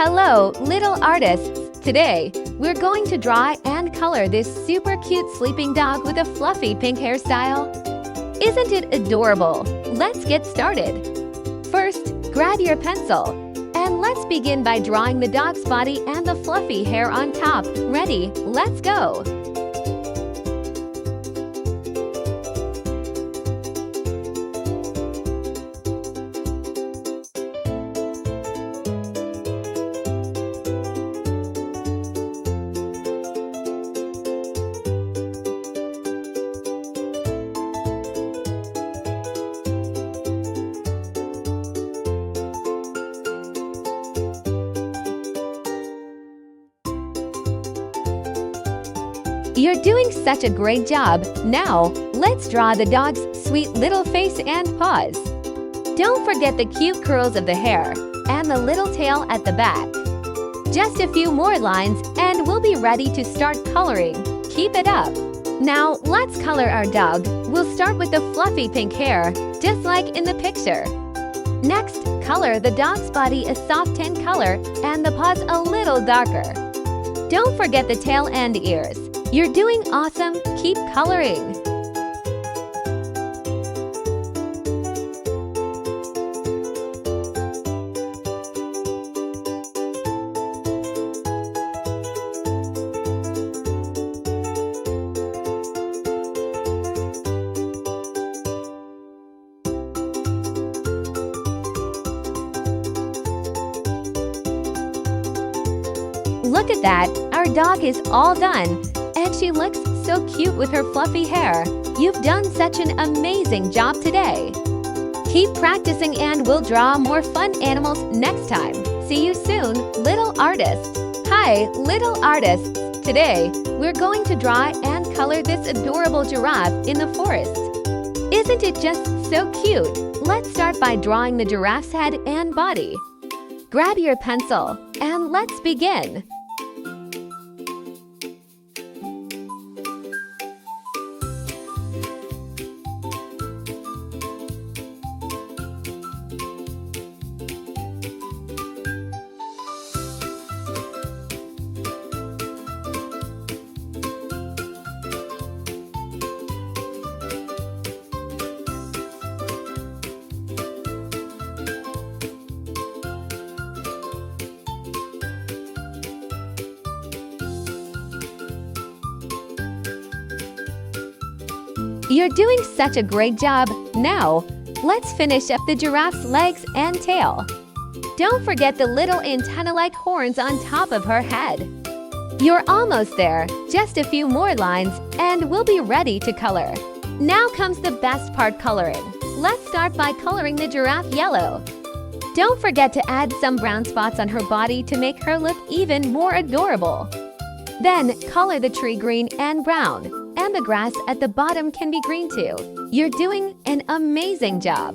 Hello, little artists! Today, we're going to draw and color this super cute sleeping dog with a fluffy pink hairstyle. Isn't it adorable? Let's get started. First, grab your pencil. And let's begin by drawing the dog's body and the fluffy hair on top. Ready? Let's go! You're doing such a great job. Now, let's draw the dog's sweet little face and paws. Don't forget the cute curls of the hair and the little tail at the back. Just a few more lines and we'll be ready to start coloring. Keep it up. Now, let's color our dog. We'll start with the fluffy pink hair, just like in the picture. Next, color the dog's body a soft tan color and the paws a little darker. Don't forget the tail and ears. You're doing awesome! Keep coloring! Look at that! Our dog is all done! And she looks so cute with her fluffy hair. You've done such an amazing job today. Keep practicing and we'll draw more fun animals next time. See you soon, little artists. Hi, little artists. Today, we're going to draw and color this adorable giraffe in the forest. Isn't it just so cute? Let's start by drawing the giraffe's head and body. Grab your pencil and let's begin. You're doing such a great job. Now, let's finish up the giraffe's legs and tail. Don't forget the little antenna-like horns on top of her head. You're almost there. Just a few more lines and we'll be ready to color. Now comes the best part, coloring. Let's start by coloring the giraffe yellow. Don't forget to add some brown spots on her body to make her look even more adorable. Then, color the tree green and brown. And the grass at the bottom can be green too. You're doing an amazing job.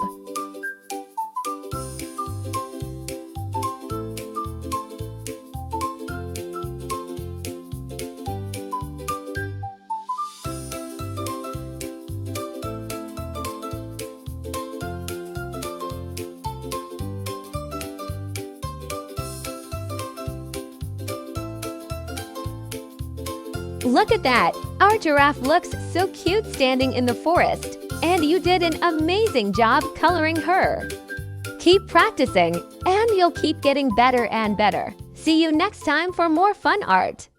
Look at that! Our giraffe looks so cute standing in the forest. And you did an amazing job coloring her. Keep practicing, and you'll keep getting better and better. See you next time for more fun art.